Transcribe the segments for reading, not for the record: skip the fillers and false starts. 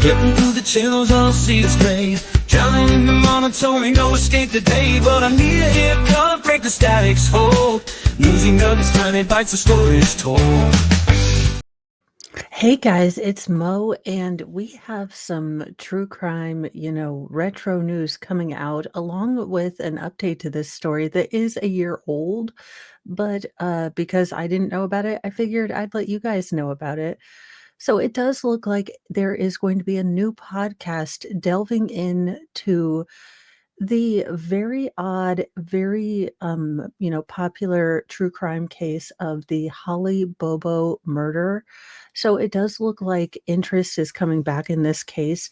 Flipping through the channels, all I see is gray. Drowning in the monotony, no escape today. But I need a hit, gotta break the static's hold. Losing up this time, it bites, the story is told. Hey guys, it's Mo, and we have some true crime, retro news coming out, along with an update to this story that is a year old. But because I didn't know about it, I figured I'd let you guys know about it. So it does look like there is going to be a new podcast delving into the very odd, very popular true crime case of the Holly Bobo murder. So it does look like interest is coming back in this case.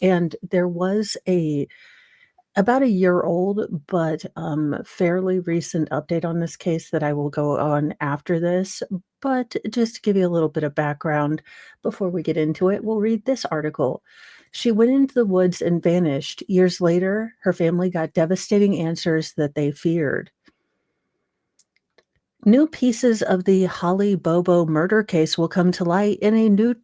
And there was a about a year old, but fairly recent update on this case that I will go on after this. But just to give you a little bit of background before we get into it, we'll read this article. She went into the woods and vanished. Years later, her family got devastating answers that they feared. New pieces of the Holly Bobo murder case will come to light in a new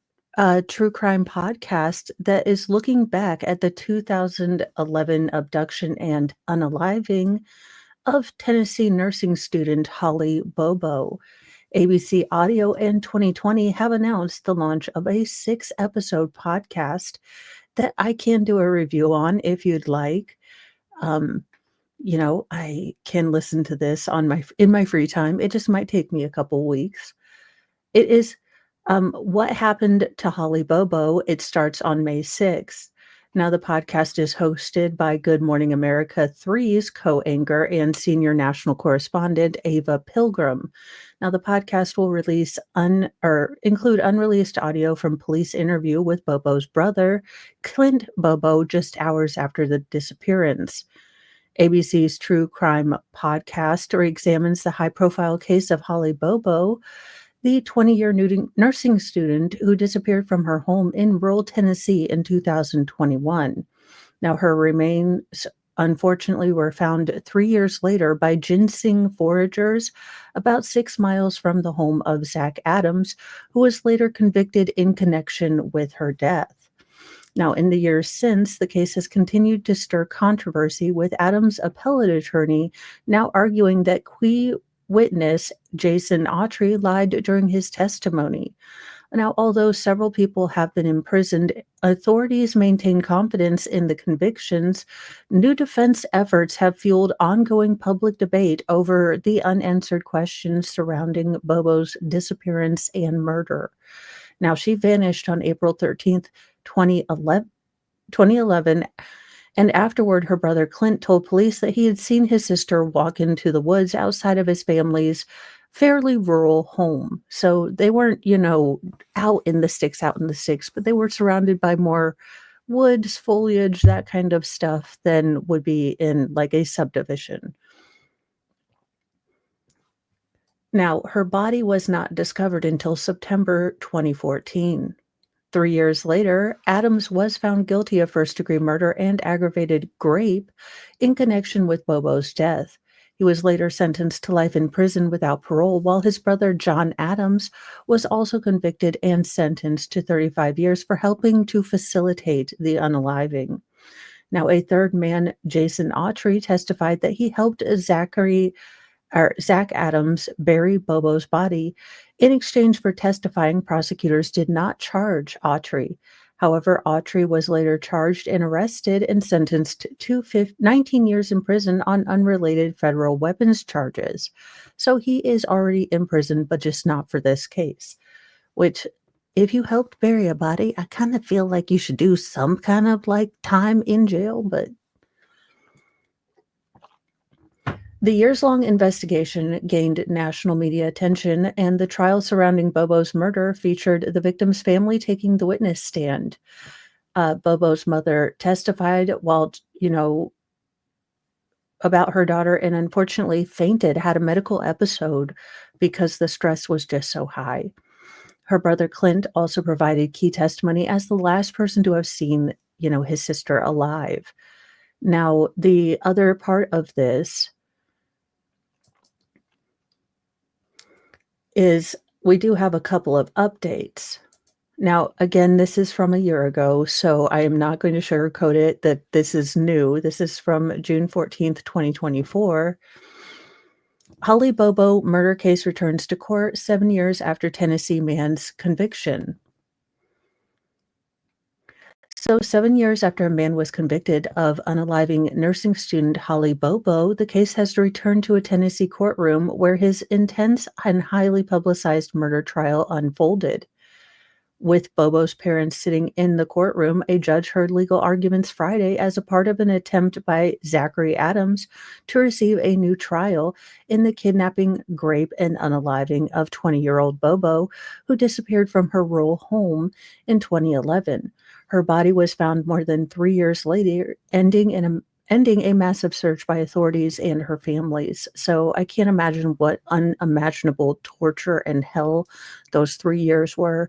true crime podcast that is looking back at the 2011 abduction and unaliving of Tennessee nursing student Holly Bobo. ABC Audio and 2020 have announced the launch of a 6-episode podcast that I can do a review on if you'd like. I can listen to this in my free time. It just might take me a couple weeks. It is What Happened to Holly Bobo. It starts on May 6th. Now, the podcast is hosted by Good Morning America 3's co-anchor and senior national correspondent, Ava Pilgrim. Now, the podcast will include unreleased audio from police interview with Bobo's brother, Clint Bobo, just hours after the disappearance. ABC's True Crime podcast examines the high-profile case of Holly Bobo, the 20-year nursing student who disappeared from her home in rural Tennessee in 2021. Now, her remains, unfortunately, were found 3 years later by ginseng foragers about 6 miles from the home of Zach Adams, who was later convicted in connection with her death. Now, in the years since, the case has continued to stir controversy, with Adams' appellate attorney now arguing that witness Jason Autry lied during his testimony. Now, although several people have been imprisoned, authorities maintain confidence in the convictions. New defense efforts have fueled ongoing public debate over the unanswered questions surrounding Bobo's disappearance and murder. Now, she vanished on April 13th, 2011, and afterward, her brother Clint told police that he had seen his sister walk into the woods outside of his family's fairly rural home. So they weren't, out in the sticks, but they were surrounded by more woods, foliage, that kind of stuff than would be in like a subdivision. Now, her body was not discovered until September 2014. 3 years later, Adams was found guilty of first-degree murder and aggravated rape in connection with Bobo's death. He was later sentenced to life in prison without parole, while his brother John Adams was also convicted and sentenced to 35 years for helping to facilitate the unaliving. Now, a third man, Jason Autry, testified that he helped Zach Adams bury Bobo's body. In exchange for testifying, prosecutors did not charge Autry. However, Autry was later charged and arrested and sentenced to 19 years in prison on unrelated federal weapons charges. So he is already in prison, but just not for this case. Which, if you helped bury a body, I kind of feel like you should do some kind of time in jail, but the years-long investigation gained national media attention, and the trial surrounding Bobo's murder featured the victim's family taking the witness stand. Bobo's mother testified while, about her daughter, and unfortunately fainted, had a medical episode because the stress was just so high. Her brother Clint also provided key testimony as the last person to have seen, his sister alive. Now, the other part of this is we do have a couple of updates. Now, again, this is from a year ago, so I am not going to sugarcoat it that this is new. This is from June 14th, 2024. Holly Bobo murder case returns to court 7 years after Tennessee man's conviction. So, 7 years after a man was convicted of unaliving nursing student Holly Bobo, the case has returned to a Tennessee courtroom where his intense and highly publicized murder trial unfolded. With Bobo's parents sitting in the courtroom, a judge heard legal arguments Friday as a part of an attempt by Zachary Adams to receive a new trial in the kidnapping, grape, and unaliving of 20-year-old Bobo, who disappeared from her rural home in 2011. Her body was found more than 3 years later, ending a massive search by authorities and her families. So I can't imagine what unimaginable torture and hell those 3 years were,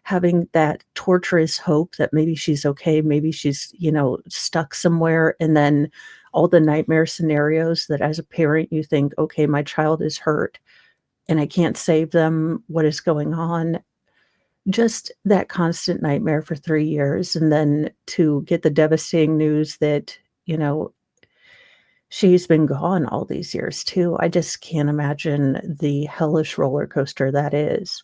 having that torturous hope that maybe she's okay, maybe she's, stuck somewhere, and then all the nightmare scenarios that as a parent you think, okay, my child is hurt and I can't save them. What is going on? Just that constant nightmare for 3 years, and then to get the devastating news that, she's been gone all these years too. I just can't imagine the hellish roller coaster that is.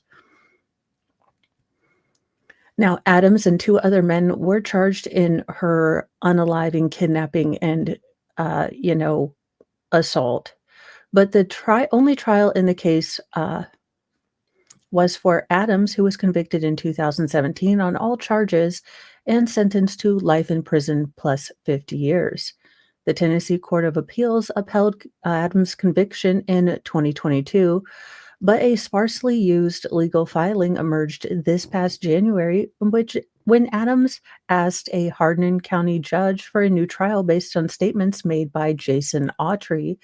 Now, Adams and 2 other men were charged in her unaliving, kidnapping, and, assault. But the only trial in the case, was for Adams, who was convicted in 2017 on all charges and sentenced to life in prison plus 50 years. The Tennessee Court of Appeals upheld Adams' conviction in 2022, but a sparsely used legal filing emerged this past January, when Adams asked a Hardin County judge for a new trial based on statements made by Jason Autry,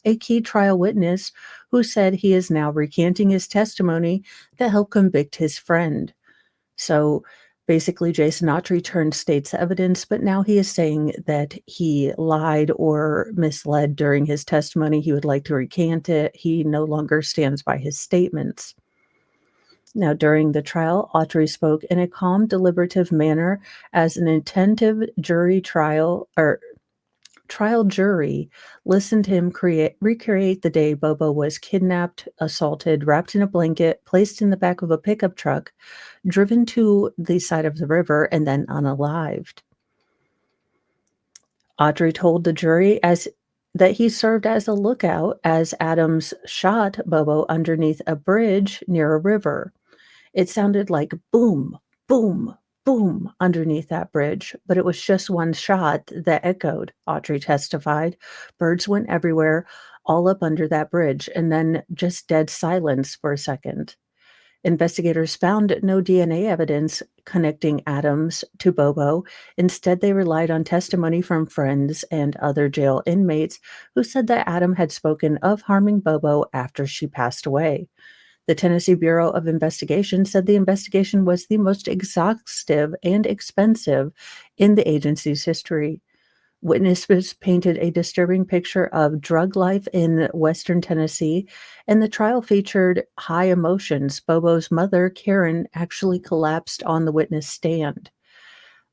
a key trial witness who said he is now recanting his testimony that helped convict his friend. So basically, Jason Autry turned state's evidence, but now he is saying that he lied or misled during his testimony. He would like to recant it. He no longer stands by his statements. Now, during the trial, Autry spoke in a calm, deliberative manner as an attentive trial jury listened to him recreate the day Bobo was kidnapped, assaulted, wrapped in a blanket, placed in the back of a pickup truck, driven to the side of the river, and then unalived. Autry told the jury that he served as a lookout as Adams shot Bobo underneath a bridge near a river. It sounded like boom, boom, boom underneath that bridge, but it was just one shot that echoed, Autry testified. Birds went everywhere, all up under that bridge, and then just dead silence for a second. Investigators found no DNA evidence connecting Adams to Bobo. Instead, they relied on testimony from friends and other jail inmates who said that Adam had spoken of harming Bobo after she passed away. The Tennessee Bureau of Investigation said the investigation was the most exhaustive and expensive in the agency's history. Witnesses painted a disturbing picture of drug life in Western Tennessee, and the trial featured high emotions. Bobo's mother, Karen, actually collapsed on the witness stand.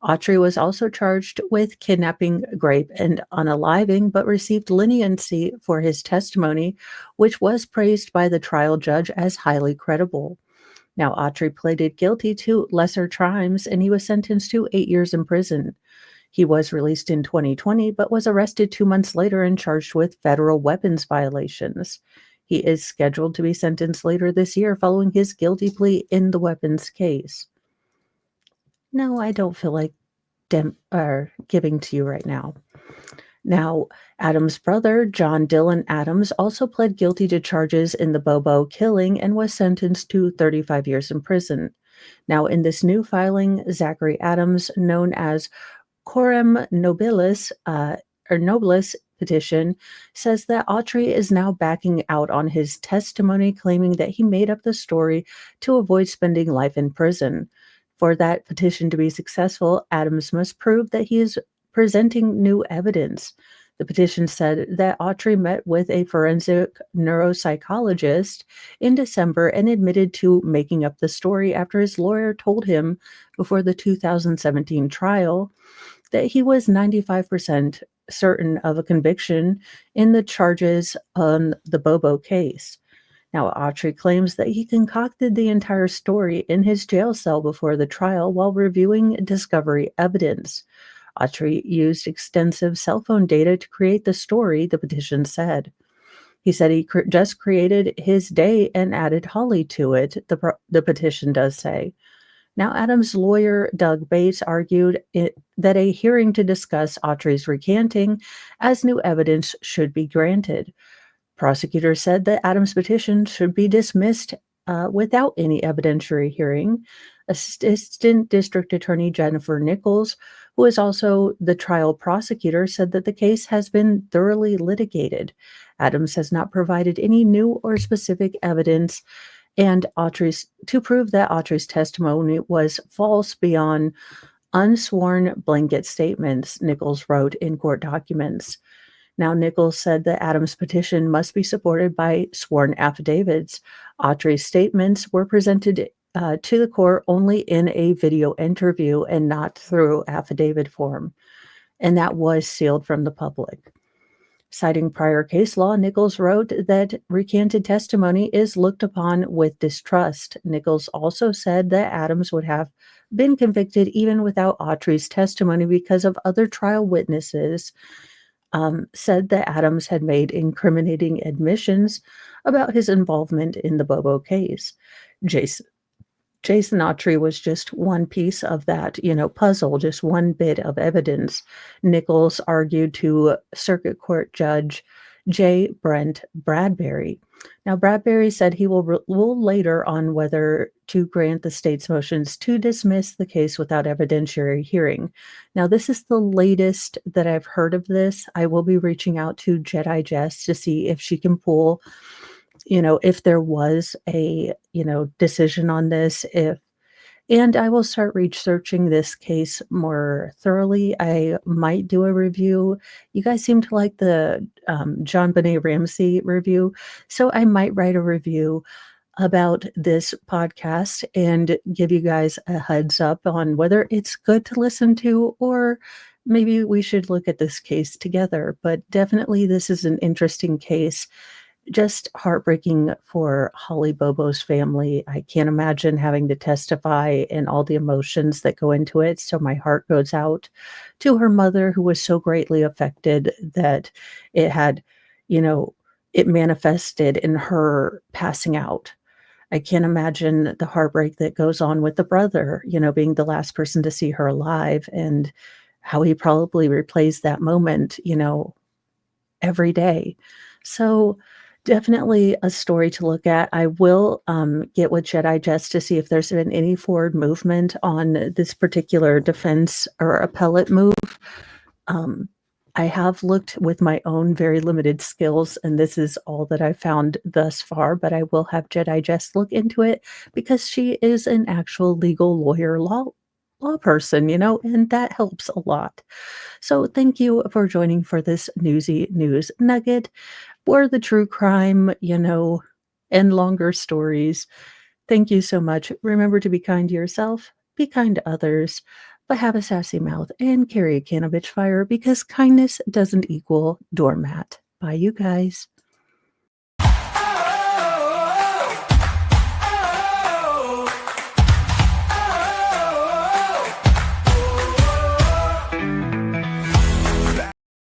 Autry was also charged with kidnapping, grape, and unaliving, but received leniency for his testimony, which was praised by the trial judge as highly credible. Now, Autry pleaded guilty to lesser crimes, and he was sentenced to 8 years in prison. He was released in 2020, but was arrested 2 months later and charged with federal weapons violations. He is scheduled to be sentenced later this year following his guilty plea in the weapons case. No, I don't feel like giving to you right now. Now, Adams' brother, John Dylan Adams, also pled guilty to charges in the Bobo killing and was sentenced to 35 years in prison. Now, in this new filing, Zachary Adams, known as Coram Nobilis petition, says that Autry is now backing out on his testimony, claiming that he made up the story to avoid spending life in prison. For that petition to be successful, Adams must prove that he is presenting new evidence. The petition said that Autry met with a forensic neuropsychologist in December and admitted to making up the story after his lawyer told him before the 2017 trial that he was 95% certain of a conviction in the charges on the Bobo case. Now, Autry claims that he concocted the entire story in his jail cell before the trial while reviewing discovery evidence. Autry used extensive cell phone data to create the story, the petition said. He said he just created his day and added Holly to it, the petition does say. Now, Adams' lawyer, Doug Bates, argued that a hearing to discuss Autry's recanting as new evidence should be granted. Prosecutors said that Adams' petition should be dismissed without any evidentiary hearing. Assistant District Attorney Jennifer Nichols, who is also the trial prosecutor, said that the case has been thoroughly litigated. Adams has not provided any new or specific evidence and to prove that Autry's testimony was false beyond unsworn blanket statements, Nichols wrote in court documents. Now, Nichols said that Adams' petition must be supported by sworn affidavits. Autry's statements were presented to the court only in a video interview and not through affidavit form, and that was sealed from the public. Citing prior case law, Nichols wrote that recanted testimony is looked upon with distrust. Nichols also said that Adams would have been convicted even without Autry's testimony because of other trial witnesses said that Adams had made incriminating admissions about his involvement in the Bobo case. Jason Autry was just one piece of that, puzzle, just one bit of evidence. Nichols argued to Circuit Court Judge J. Brent Bradbury. Now, Bradbury said he will rule later on whether to grant the state's motions to dismiss the case without evidentiary hearing. Now, this is the latest that I've heard of this. I will be reaching out to Jedi Jess to see if she can pull if there was a, decision on this, and I will start researching this case more thoroughly. I might do a review. You guys seem to like the John Benet Ramsey review, so I might write a review about this podcast and give you guys a heads up on whether it's good to listen to or maybe we should look at this case together. But definitely this is an interesting case. Just heartbreaking for Holly Bobo's family. I can't imagine having to testify and all the emotions that go into it. So my heart goes out to her mother, who was so greatly affected that it had, it manifested in her passing out. I can't imagine the heartbreak that goes on with the brother, being the last person to see her alive and how he probably replays that moment, every day. So definitely a story to look at. I will get with Jedi Jess to see if there's been any forward movement on this particular defense or appellate move. I have looked with my own very limited skills, and this is all that I've found thus far, but I will have Jedi Jess look into it because she is an actual legal lawyer, law person, and that helps a lot. So thank you for joining for this Newsy News Nugget. For the true crime, and longer stories. Thank you so much. Remember to be kind to yourself, be kind to others, but have a sassy mouth and carry a can of bitch fire because kindness doesn't equal doormat. Bye, you guys.